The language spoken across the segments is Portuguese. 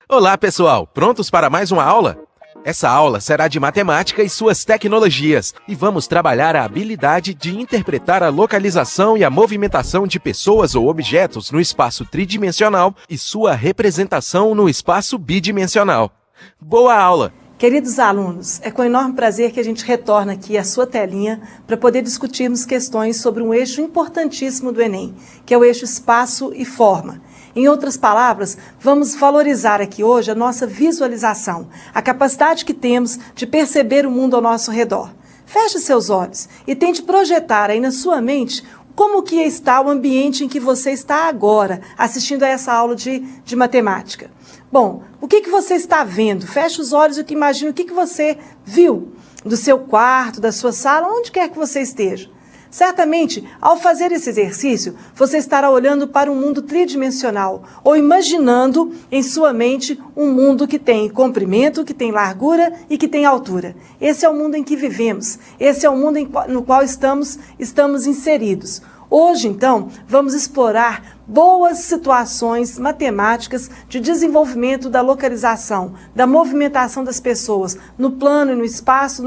Olá, pessoal! Prontos para mais uma aula? Essa aula será de matemática e suas tecnologias, e vamos trabalhar a habilidade de interpretar a localização e a movimentação de pessoas ou objetos no espaço tridimensional e sua representação no espaço bidimensional. Boa aula! Queridos alunos, é com enorme prazer que a gente retorna aqui à sua telinha para poder discutirmos questões sobre um eixo importantíssimo do Enem, que é o eixo espaço e forma. Em outras palavras, vamos valorizar aqui hoje a nossa visualização, a capacidade que temos de perceber o mundo ao nosso redor. Feche seus olhos e tente projetar aí na sua mente como que está o ambiente em que você está agora, assistindo a essa aula de matemática. Bom, o que você está vendo? Feche os olhos e imagine o que você viu do seu quarto, da sua sala, onde quer que você esteja. Certamente, ao fazer esse exercício, você estará olhando para um mundo tridimensional ou imaginando em sua mente um mundo que tem comprimento, que tem largura e que tem altura. Esse é o mundo em que vivemos, esse é o mundo no qual estamos inseridos. Hoje, então, vamos explorar boas situações matemáticas de desenvolvimento da localização, da movimentação das pessoas no plano e no espaço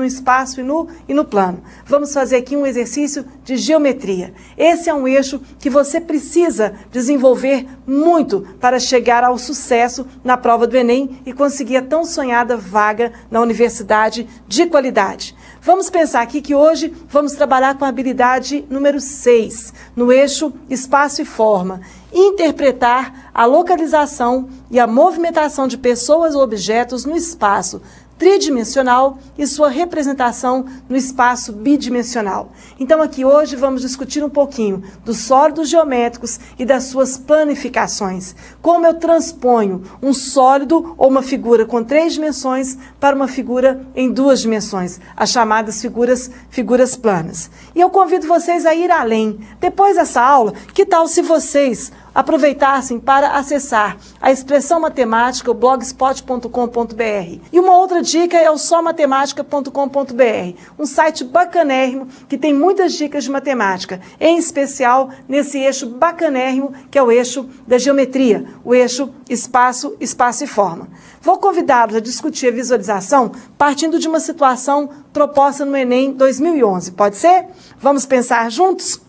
e no plano. Vamos fazer aqui um exercício de geometria. Esse é um eixo que você precisa desenvolver muito para chegar ao sucesso na prova do Enem e conseguir a tão sonhada vaga na universidade de qualidade. Vamos pensar aqui que hoje vamos trabalhar com a habilidade número 6, no eixo espaço e forma. Interpretar a localização e a movimentação de pessoas ou objetos no espaço tridimensional e sua representação no espaço bidimensional. Então aqui hoje vamos discutir um pouquinho dos sólidos geométricos e das suas planificações. Como eu transponho um sólido ou uma figura com 3 dimensões para uma figura em 2 dimensões, as chamadas figuras planas. E eu convido vocês a ir além. Depois dessa aula, que tal se vocês aproveitassem para acessar a Expressão Matemática, o blogspot.com.br. E uma outra dica é o somatemática.com.br, um site bacanérrimo que tem muitas dicas de matemática, em especial nesse eixo bacanérrimo que é o eixo da geometria, o eixo espaço e forma. Vou convidá-los a discutir a visualização partindo de uma situação proposta no Enem 2011. Pode ser? Vamos pensar juntos?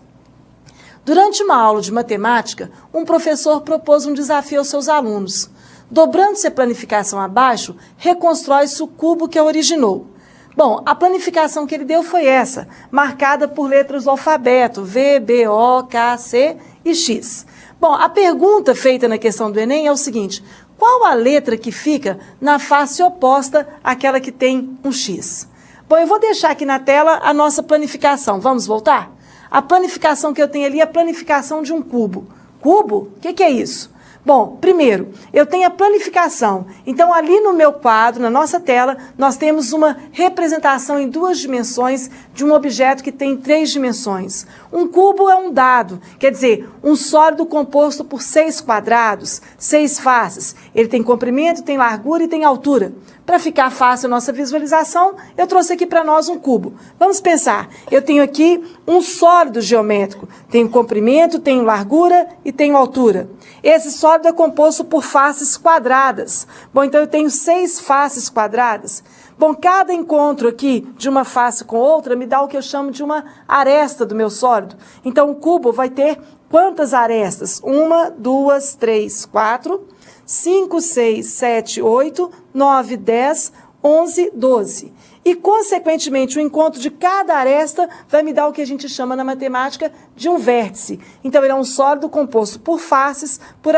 Durante uma aula de matemática, um professor propôs um desafio aos seus alunos. Dobrando-se a planificação abaixo, reconstrói-se o cubo que a originou. Bom, a planificação que ele deu foi essa, marcada por letras do alfabeto, V, B, O, K, C e X. Bom, a pergunta feita na questão do Enem é o seguinte: qual a letra que fica na face oposta àquela que tem um X? Bom, eu vou deixar aqui na tela a nossa planificação. Vamos voltar? A planificação que eu tenho ali é a planificação de um cubo. Cubo? O que é isso? Bom, primeiro, eu tenho a planificação. Então, ali no meu quadro, na nossa tela, nós temos uma representação em 2 dimensões de um objeto que tem 3 dimensões. Um cubo é um dado, quer dizer, um sólido composto por 6 quadrados, 6 faces. Ele tem comprimento, tem largura e tem altura. Para ficar fácil a nossa visualização, eu trouxe aqui para nós um cubo. Vamos pensar, eu tenho aqui um sólido geométrico. Tenho comprimento, tenho largura e tenho altura. Esse sólido é composto por faces quadradas. Bom, então eu tenho 6 faces quadradas. Bom, cada encontro aqui de uma face com outra me dá o que eu chamo de uma aresta do meu sólido. Então o cubo vai ter quantas arestas? 1, 2, 3, 4... 5, 6, 7, 8, 9, 10, 11, 12. E, consequentemente, o encontro de cada aresta vai me dar o que a gente chama na matemática de um vértice. Então, ele é um sólido composto por faces, por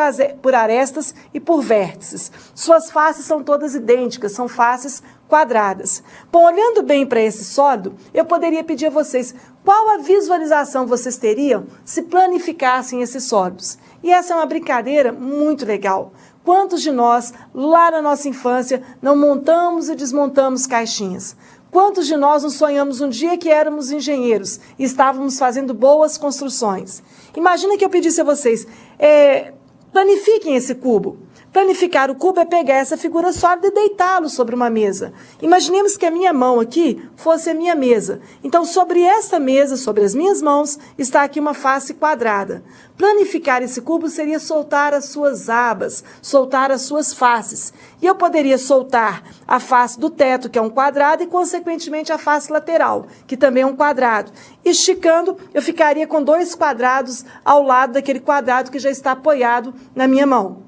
arestas e por vértices. Suas faces são todas idênticas, são faces quadradas. Bom, olhando bem para esse sólido, eu poderia pedir a vocês qual a visualização vocês teriam se planificassem esses sólidos. E essa é uma brincadeira muito legal. Quantos de nós, lá na nossa infância, não montamos e desmontamos caixinhas? Quantos de nós nos sonhamos um dia que éramos engenheiros e estávamos fazendo boas construções? Imagina que eu pedisse a vocês, planifiquem esse cubo. Planificar o cubo é pegar essa figura sólida e deitá-lo sobre uma mesa. Imaginemos que a minha mão aqui fosse a minha mesa. Então, sobre essa mesa, sobre as minhas mãos, está aqui uma face quadrada. Planificar esse cubo seria soltar as suas abas, soltar as suas faces. E eu poderia soltar a face do teto, que é um quadrado, e, consequentemente, a face lateral, que também é um quadrado. Esticando, eu ficaria com 2 quadrados ao lado daquele quadrado que já está apoiado na minha mão.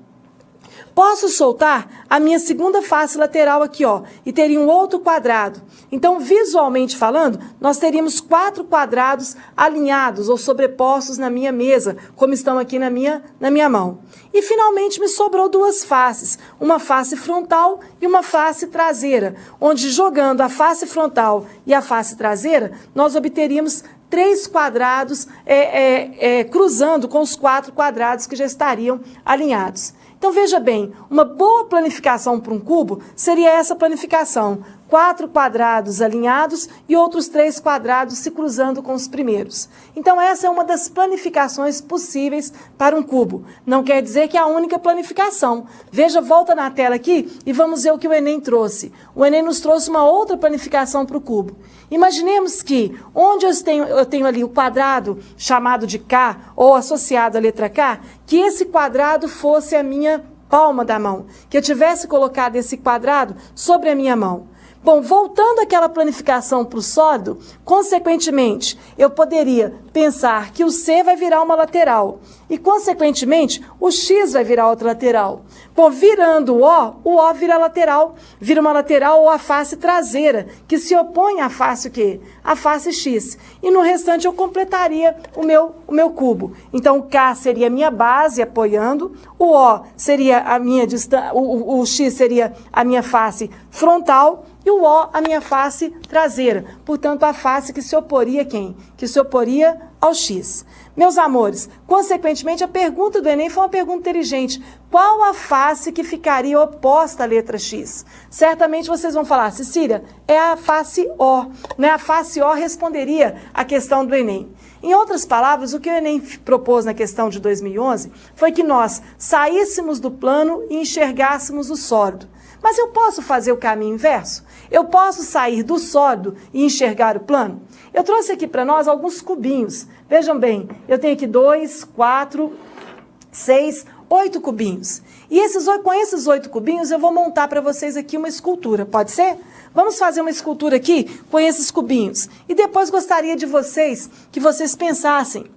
Posso soltar a minha segunda face lateral aqui, ó, e teria um outro quadrado. Então, visualmente falando, nós teríamos 4 quadrados alinhados ou sobrepostos na minha mesa, como estão aqui na minha mão. E, finalmente, me sobrou 2 faces, uma face frontal e uma face traseira, onde, jogando a face frontal e a face traseira, nós obteríamos 3 quadrados cruzando com os 4 quadrados que já estariam alinhados. Então, veja bem, uma boa planificação para um cubo seria essa planificação. 4 quadrados alinhados e outros 3 quadrados se cruzando com os primeiros. Então, essa é uma das planificações possíveis para um cubo. Não quer dizer que é a única planificação. Veja, volta na tela aqui e vamos ver o que o Enem trouxe. O Enem nos trouxe uma outra planificação para o cubo. Imaginemos que, onde eu tenho ali o quadrado chamado de K, ou associado à letra K, que esse quadrado fosse a minha palma da mão, que eu tivesse colocado esse quadrado sobre a minha mão. Bom, voltando àquela planificação para o sólido, consequentemente, eu poderia pensar que o C vai virar uma lateral e, consequentemente, o X vai virar outra lateral. Bom, virando o O vira lateral, vira uma lateral ou a face traseira, que se opõe à face o quê? A face X. E no restante eu completaria o meu cubo. Então, o K seria a minha base apoiando, o O seria a minha o X seria a minha face frontal, e o O, a minha face traseira. Portanto, a face que se oporia a quem? Que se oporia ao X. Meus amores, consequentemente, a pergunta do Enem foi uma pergunta inteligente. Qual a face que ficaria oposta à letra X? Certamente vocês vão falar, Cecília, é a face O. Né? A face O responderia à questão do Enem. Em outras palavras, o que o Enem propôs na questão de 2011 foi que nós saíssemos do plano e enxergássemos o sólido. Mas eu posso fazer o caminho inverso? Eu posso sair do sólido e enxergar o plano? Eu trouxe aqui para nós alguns cubinhos. Vejam bem, eu tenho aqui 2, 4, 6, 8 cubinhos. E com esses 8 cubinhos eu vou montar para vocês aqui uma escultura, pode ser? Vamos fazer uma escultura aqui com esses cubinhos. E depois gostaria de que vocês pensassem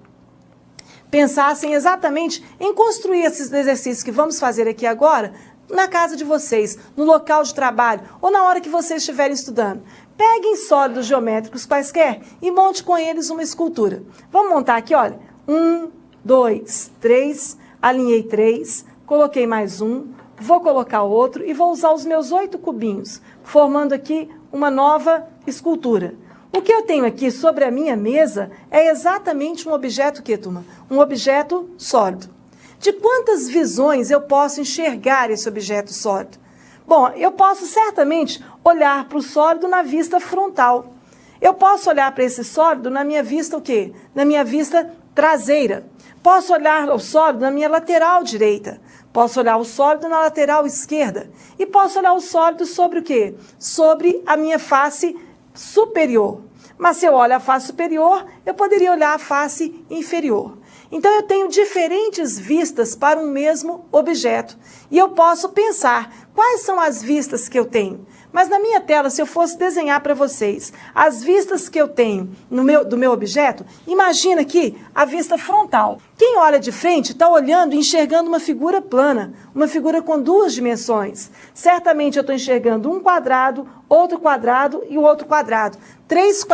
exatamente em construir esses exercícios que vamos fazer aqui agora, na casa de vocês, no local de trabalho ou na hora que vocês estiverem estudando. Peguem sólidos geométricos quaisquer e monte com eles uma escultura. Vamos montar aqui, olha. 1, 2, 3, alinhei 3, coloquei mais um, vou colocar outro e vou usar os meus 8 cubinhos, formando aqui uma nova escultura. O que eu tenho aqui sobre a minha mesa é exatamente um objeto que, turma? Um objeto sólido. De quantas visões eu posso enxergar esse objeto sólido? Bom, eu posso certamente olhar para o sólido na vista frontal. Eu posso olhar para esse sólido na minha vista o quê? Na minha vista traseira. Posso olhar o sólido na minha lateral direita. Posso olhar o sólido na lateral esquerda. E posso olhar o sólido sobre o quê? Sobre a minha face superior. Mas se eu olho a face superior, eu poderia olhar a face inferior. Então, eu tenho diferentes vistas para um mesmo objeto. E eu posso pensar quais são as vistas que eu tenho. Mas na minha tela, se eu fosse desenhar para vocês as vistas que eu tenho do meu objeto, imagina aqui a vista frontal. Quem olha de frente está olhando e enxergando uma figura plana, uma figura com 2 dimensões. Certamente eu estou enxergando um quadrado, outro quadrado e o outro quadrado. 3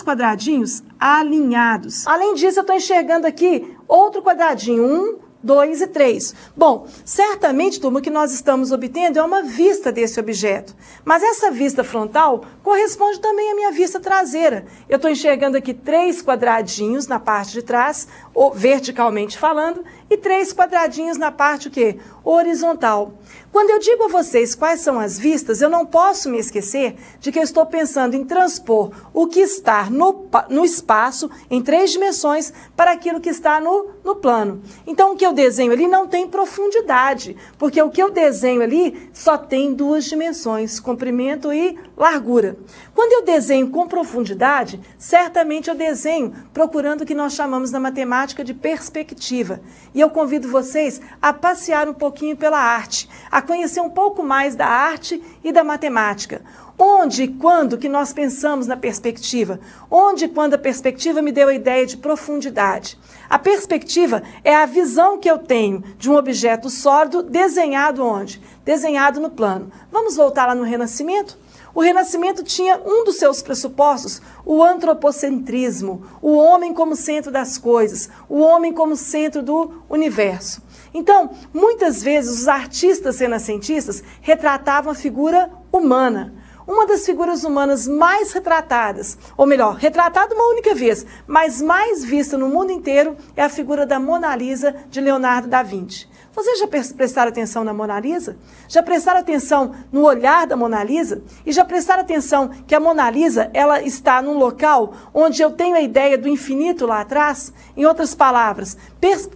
quadradinhos alinhados. Além disso, eu estou enxergando aqui outro quadradinho, 1, 2 e 3. Bom, certamente, turma, o que nós estamos obtendo é uma vista desse objeto. Mas essa vista frontal corresponde também à minha vista traseira. Eu estou enxergando aqui 3 quadradinhos na parte de trás, ou verticalmente falando, e 3 quadradinhos na parte o quê? Horizontal. Quando eu digo a vocês quais são as vistas, eu não posso me esquecer de que eu estou pensando em transpor o que está no espaço, em 3 dimensões, para aquilo que está no plano. Então, o que eu desenho ali não tem profundidade, porque o que eu desenho ali só tem 2 dimensões, comprimento e largura. Quando eu desenho com profundidade, certamente eu desenho procurando o que nós chamamos na matemática de perspectiva. E eu convido vocês a passear um pouquinho pela arte, a conhecer um pouco mais da arte e da matemática. Onde e quando que nós pensamos na perspectiva? Onde e quando a perspectiva me deu a ideia de profundidade? A perspectiva é a visão que eu tenho de um objeto sólido desenhado onde? Desenhado no plano. Vamos voltar lá no Renascimento? O Renascimento tinha um dos seus pressupostos, o antropocentrismo, o homem como centro das coisas, o homem como centro do universo. Então, muitas vezes os artistas renascentistas retratavam a figura humana. Uma das figuras humanas mais retratadas, ou melhor, retratada uma única vez, mas mais vista no mundo inteiro, é a figura da Mona Lisa de Leonardo da Vinci. Vocês já prestaram atenção na Mona Lisa? Já prestaram atenção no olhar da Mona Lisa? E já prestaram atenção que a Mona Lisa, ela está num local onde eu tenho a ideia do infinito lá atrás? Em outras palavras,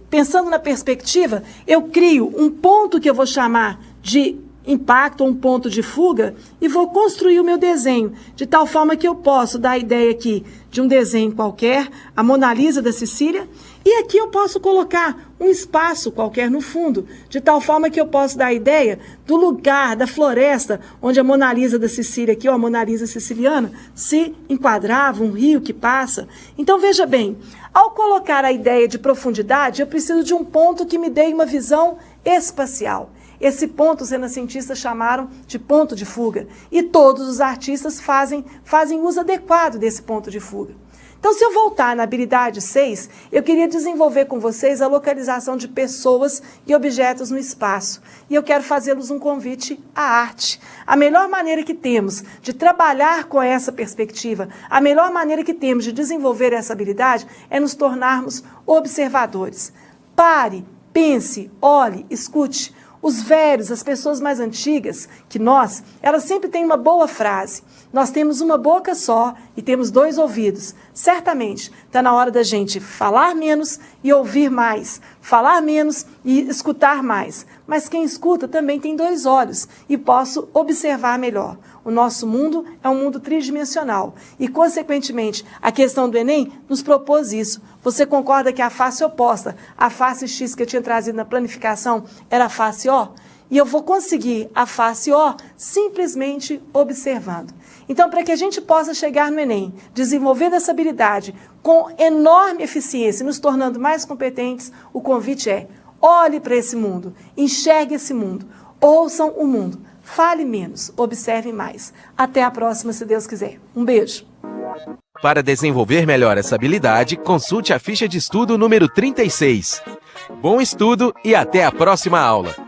pensando na perspectiva, eu crio um ponto que eu vou chamar de impacto ou um ponto de fuga e vou construir o meu desenho, de tal forma que eu posso dar a ideia aqui de um desenho qualquer, a Mona Lisa da Sicília, e aqui eu posso colocar um espaço qualquer no fundo, de tal forma que eu posso dar a ideia do lugar, da floresta, onde a Mona Lisa da Sicília aqui, ou a Mona Lisa siciliana, se enquadrava, um rio que passa. Então, veja bem, ao colocar a ideia de profundidade, eu preciso de um ponto que me dê uma visão espacial. Esse ponto os renascentistas chamaram de ponto de fuga. E todos os artistas fazem uso adequado desse ponto de fuga. Então, se eu voltar na habilidade 6, eu queria desenvolver com vocês a localização de pessoas e objetos no espaço. E eu quero fazê-los um convite à arte. A melhor maneira que temos de trabalhar com essa perspectiva, a melhor maneira que temos de desenvolver essa habilidade é nos tornarmos observadores. Pare, pense, olhe, escute. Os velhos, as pessoas mais antigas que nós, elas sempre têm uma boa frase. Nós temos uma boca só e temos 2 ouvidos. Certamente, está na hora da gente falar menos e ouvir mais. Falar menos e escutar mais. Mas quem escuta também tem 2 olhos e posso observar melhor. O nosso mundo é um mundo tridimensional e, consequentemente, a questão do Enem nos propôs isso. Você concorda que a face oposta, a face X que eu tinha trazido na planificação, era a face O? E eu vou conseguir a face O simplesmente observando. Então, para que a gente possa chegar no Enem, desenvolvendo essa habilidade com enorme eficiência, nos tornando mais competentes, o convite é: olhe para esse mundo, enxergue esse mundo, ouçam o mundo, fale menos, observe mais. Até a próxima, se Deus quiser. Um beijo. Para desenvolver melhor essa habilidade, consulte a ficha de estudo número 36. Bom estudo e até a próxima aula!